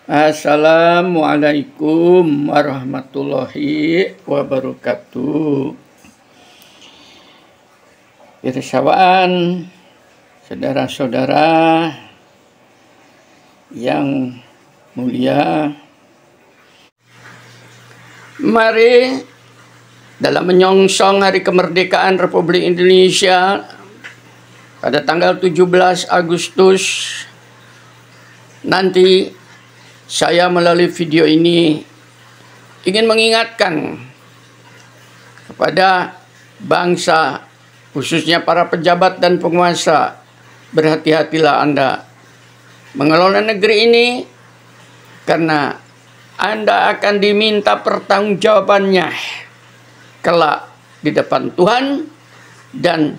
Assalamualaikum warahmatullahi wabarakatuh. Pirsawan, saudara-saudara yang mulia, mari dalam menyongsong Hari Kemerdekaan Republik Indonesia pada tanggal 17 Agustus nanti, saya melalui video ini ingin mengingatkan kepada bangsa, khususnya para pejabat dan penguasa, berhati-hatilah Anda mengelola negeri ini, karena Anda akan diminta pertanggungjawabannya kelak di depan Tuhan, dan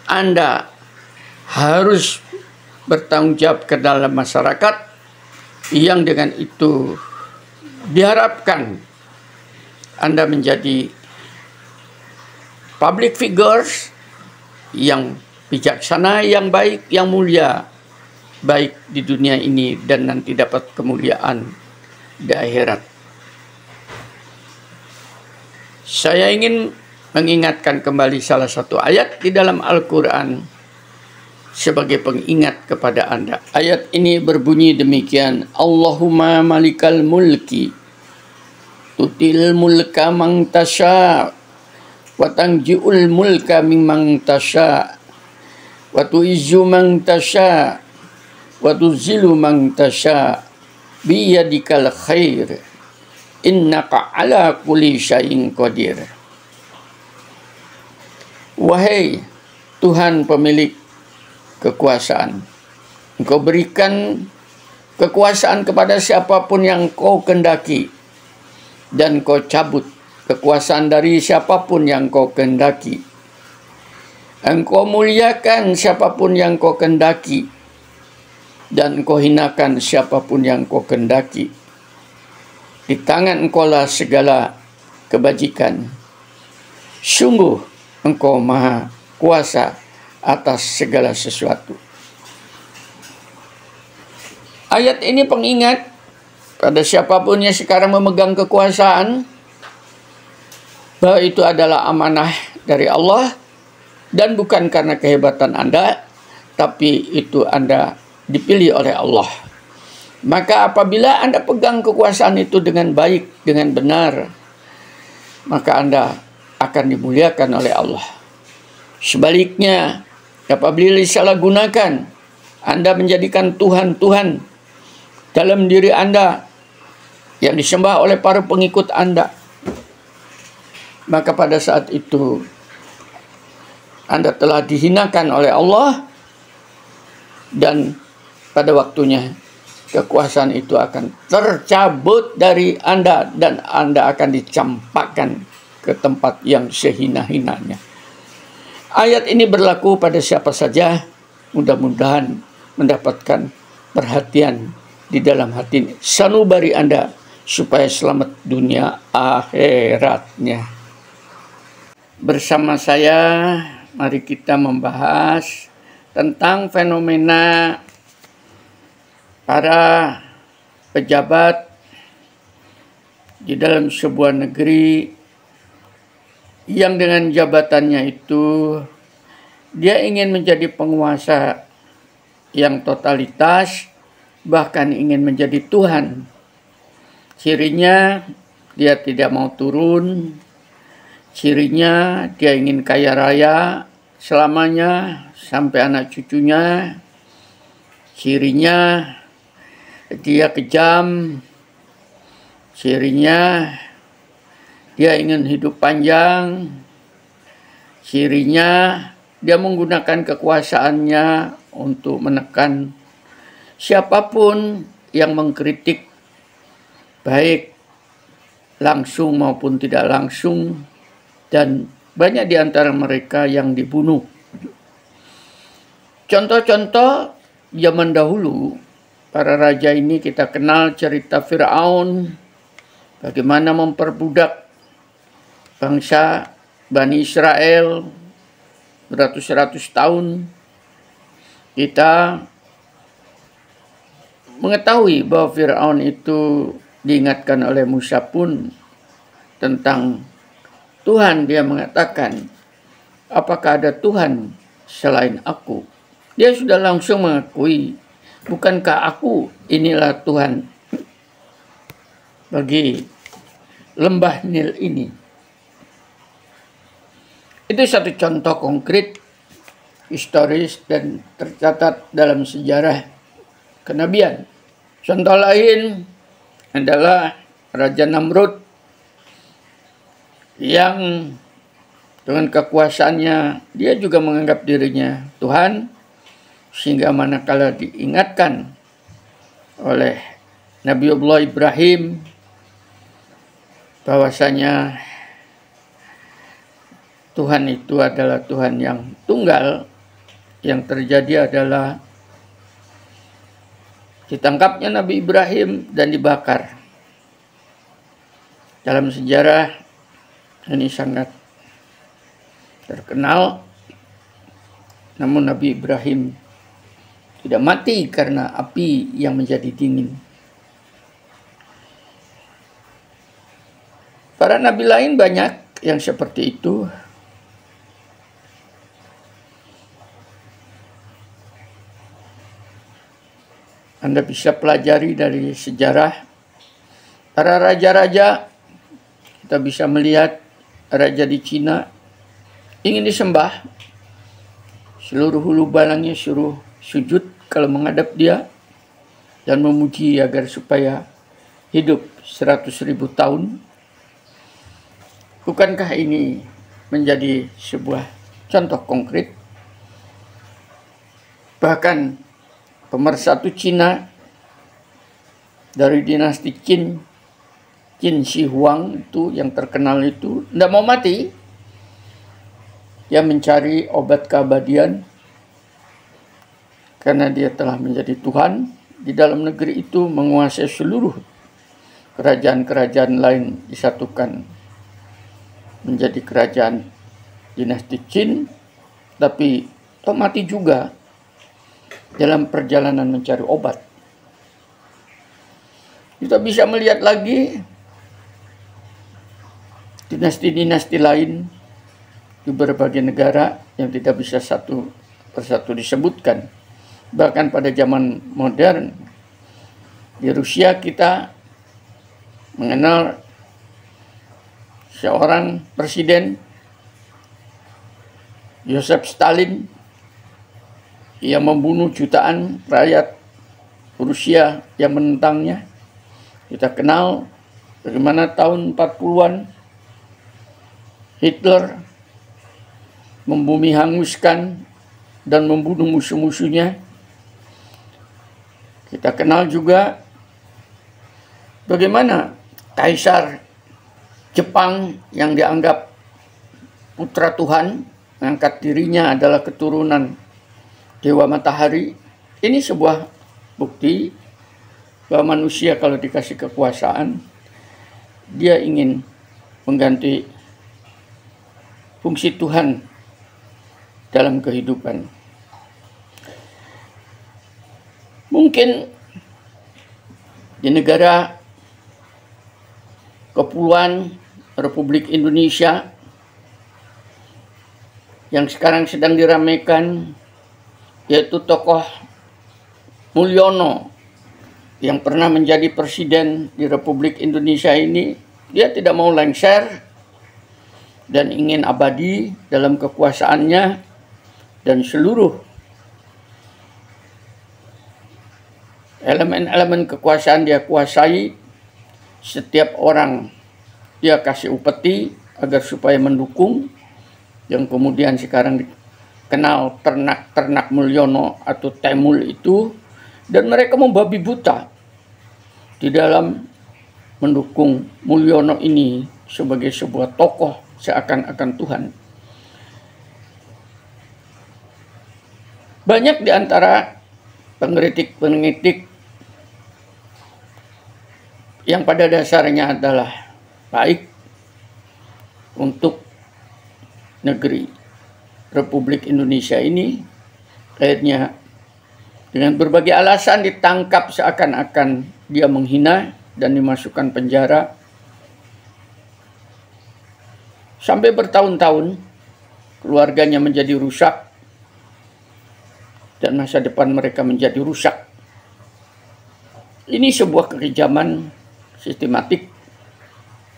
Anda harus bertanggung jawab ke dalam masyarakat, yang dengan itu diharapkan Anda menjadi public figures yang bijaksana, yang baik, yang mulia, baik di dunia ini dan nanti dapat kemuliaan di akhirat. Saya ingin mengingatkan kembali salah satu ayat di dalam Al-Quran sebagai pengingat kepada Anda. Ayat ini berbunyi demikian: Allahumma malikal mulki tutil mulka man tasha wa tanji'ul mulka mimman tasha wa tu'izzu man tasha wa tuzillu man tasha biyadikal khair innaka ala kulli syai'in qadir. Wahai Tuhan pemilik kekuasaan, Engkau berikan kekuasaan kepada siapapun yang Kau kehendaki, dan Kau cabut kekuasaan dari siapapun yang Kau kehendaki. Engkau muliakan siapapun yang Kau kehendaki, dan Engkau hinakan siapapun yang Kau kehendaki. Di tangan Engkau lah segala kebajikan. Sungguh Engkau maha kuasa atas segala sesuatu. Ayat ini pengingat pada siapapun yang sekarang memegang kekuasaan, bahwa itu adalah amanah dari Allah, dan bukan karena kehebatan Anda, tapi itu Anda dipilih oleh Allah. Maka apabila Anda pegang kekuasaan itu dengan baik, dengan benar, maka Anda akan dimuliakan oleh Allah. Sebaliknya, apabila disalahgunakan, Anda menjadikan Tuhan-Tuhan dalam diri Anda yang disembah oleh para pengikut Anda, maka pada saat itu Anda telah dihinakan oleh Allah, dan pada waktunya kekuasaan itu akan tercabut dari Anda, dan Anda akan dicampakkan ke tempat yang sehina-hinanya. Ayat ini berlaku pada siapa saja, mudah-mudahan mendapatkan perhatian di dalam hati ini, sanubari Anda, supaya selamat dunia akhiratnya. Bersama saya, mari kita membahas tentang fenomena para pejabat di dalam sebuah negeri yang dengan jabatannya itu dia ingin menjadi penguasa yang totalitas, bahkan ingin menjadi Tuhan. Cirinya dia tidak mau turun, cirinya dia ingin kaya raya selamanya sampai anak cucunya, cirinya dia kejam, cirinya dia ingin hidup panjang, cirinya dia menggunakan kekuasaannya untuk menekan siapapun yang mengkritik, baik langsung maupun tidak langsung, dan banyak di antara mereka yang dibunuh. Contoh-contoh zaman dahulu, para raja ini kita kenal cerita Fir'aun, bagaimana memperbudak bangsa Bani Israel beratus-ratus tahun. Kita mengetahui bahwa Fir'aun itu diingatkan oleh Musa pun tentang Tuhan, dia mengatakan, apakah ada Tuhan selain aku? Dia sudah langsung mengakui, bukankah aku inilah Tuhan bagi lembah Nil ini. Itu satu contoh konkret historis dan tercatat dalam sejarah kenabian. Contoh lain adalah Raja Namrud yang dengan kekuasaannya dia juga menganggap dirinya Tuhan, sehingga manakala diingatkan oleh Nabiullah Ibrahim bahwasanya Tuhan itu adalah Tuhan yang tunggal, yang terjadi adalah ditangkapnya Nabi Ibrahim dan dibakar. Dalam sejarah ini sangat terkenal, namun Nabi Ibrahim tidak mati karena api yang menjadi dingin. Para nabi lain banyak yang seperti itu. Anda bisa pelajari dari sejarah para raja-raja. Kita bisa melihat raja di Cina ingin disembah, seluruh hulu balangnya suruh sujud kalau menghadap dia dan memuji agar supaya hidup 100.000 tahun. Bukankah ini menjadi sebuah contoh konkret? Bahkan pemersatu Cina dari dinasti Qin Shi Huang itu yang terkenal itu tidak mau mati. Dia mencari obat keabadian karena dia telah menjadi Tuhan di dalam negeri itu, menguasai seluruh kerajaan-kerajaan lain disatukan menjadi kerajaan dinasti Qin, tapi toh mati juga dalam perjalanan mencari obat. Kita bisa melihat lagi dinasti-dinasti lain di berbagai negara yang tidak bisa satu persatu disebutkan. Bahkan pada zaman modern di Rusia kita mengenal seorang presiden, Joseph Stalin, yang membunuh jutaan rakyat Rusia yang menentangnya. Kita kenal bagaimana tahun 40-an Hitler membumi hanguskan dan membunuh musuh-musuhnya. Kita kenal juga bagaimana Kaisar Jepang yang dianggap putra Tuhan, mengangkat dirinya adalah keturunan Dewa Matahari. Ini sebuah bukti bahwa manusia kalau dikasih kekuasaan, dia ingin mengganti fungsi Tuhan dalam kehidupan. Mungkin di negara Kepulauan Republik Indonesia yang sekarang sedang diramaikan, yaitu tokoh Mulyono yang pernah menjadi presiden di Republik Indonesia ini, dia tidak mau lengser dan ingin abadi dalam kekuasaannya, dan seluruh elemen-elemen kekuasaan dia kuasai. Setiap orang dia kasih upeti agar supaya mendukung, yang kemudian sekarang dikenal ternak-ternak Mulyono atau Temul itu, dan mereka membabi buta di dalam mendukung Mulyono ini sebagai sebuah tokoh seakan-akan Tuhan. Banyak di antara pengkritik yang pada dasarnya adalah baik untuk negeri Republik Indonesia ini, akhirnya Dengan berbagai alasan ditangkap seakan-akan dia menghina dan dimasukkan penjara. Sampai bertahun-tahun keluarganya menjadi rusak dan masa depan mereka menjadi rusak. Ini sebuah kekejaman sistematik.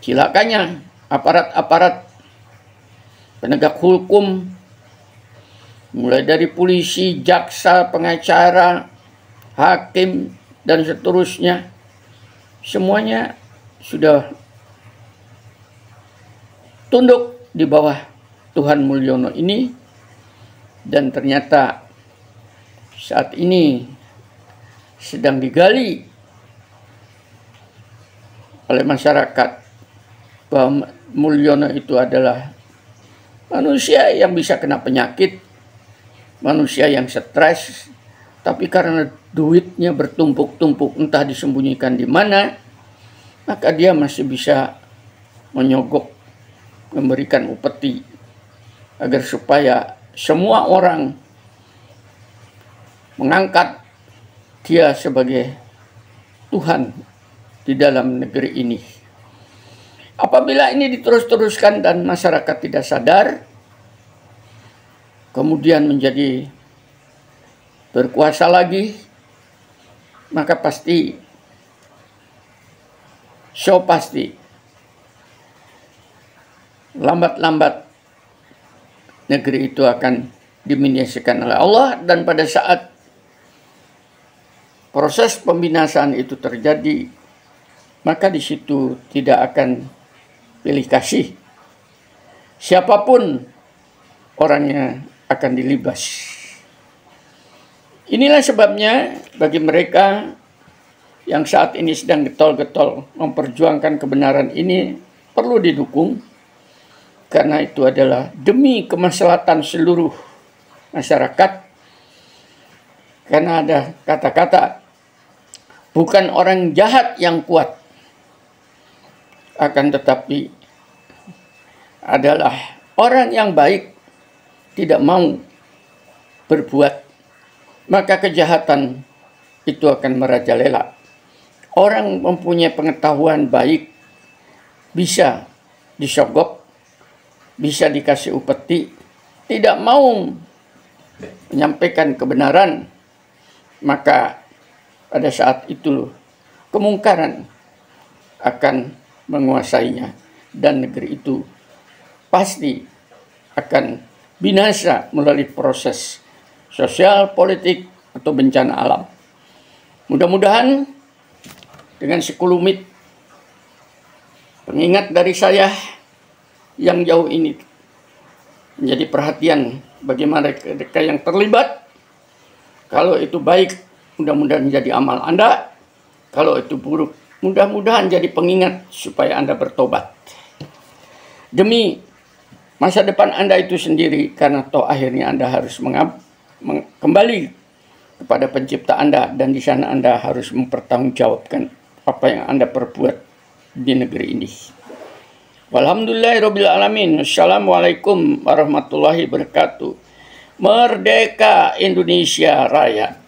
Celakanya aparat-aparat penegak hukum, mulai dari polisi, jaksa, pengacara, hakim, dan seterusnya, semuanya sudah tunduk di bawah Tuhan Mulyono ini. Dan ternyata saat ini sedang digali oleh masyarakat bahwa Mulyono itu adalah manusia yang bisa kena penyakit, manusia yang stres, tapi karena duitnya bertumpuk-tumpuk entah disembunyikan di mana, maka dia masih bisa menyogok, memberikan upeti agar supaya semua orang mengangkat dia sebagai Tuhan di dalam negeri ini. Apabila ini diterus-teruskan dan masyarakat tidak sadar, kemudian menjadi berkuasa lagi, maka pasti lambat-lambat negeri itu akan diminisikan oleh Allah. Dan pada saat proses pembinasaan itu terjadi, maka di situ tidak akan pilih kasih. Siapapun orangnya akan dilibas. Inilah sebabnya bagi mereka yang saat ini sedang getol-getol memperjuangkan kebenaran ini perlu didukung, karena itu adalah demi kemaslahatan seluruh masyarakat. Karena ada kata-kata, bukan orang jahat yang kuat, akan tetapi adalah orang yang baik tidak mau berbuat, maka kejahatan itu akan merajalela. Orang mempunyai pengetahuan baik bisa disogok, bisa dikasih upeti, tidak mau menyampaikan kebenaran, maka pada saat itu kemungkaran akan menguasainya, dan negeri itu pasti akan binasa melalui proses sosial, politik, atau bencana alam. Mudah-mudahan dengan sekelumit pengingat dari saya yang jauh ini menjadi perhatian bagi mereka yang terlibat. Kalau itu baik, mudah-mudahan menjadi amal Anda. Kalau itu buruk, mudah-mudahan jadi pengingat supaya Anda bertobat. Demi masa depan Anda itu sendiri, karena toh akhirnya Anda harus kembali kepada pencipta Anda, dan di sana Anda harus mempertanggungjawabkan apa yang Anda perbuat di negeri ini. Walhamdulillahirabbil alamin. Assalamualaikum warahmatullahi wabarakatuh. Merdeka Indonesia Raya.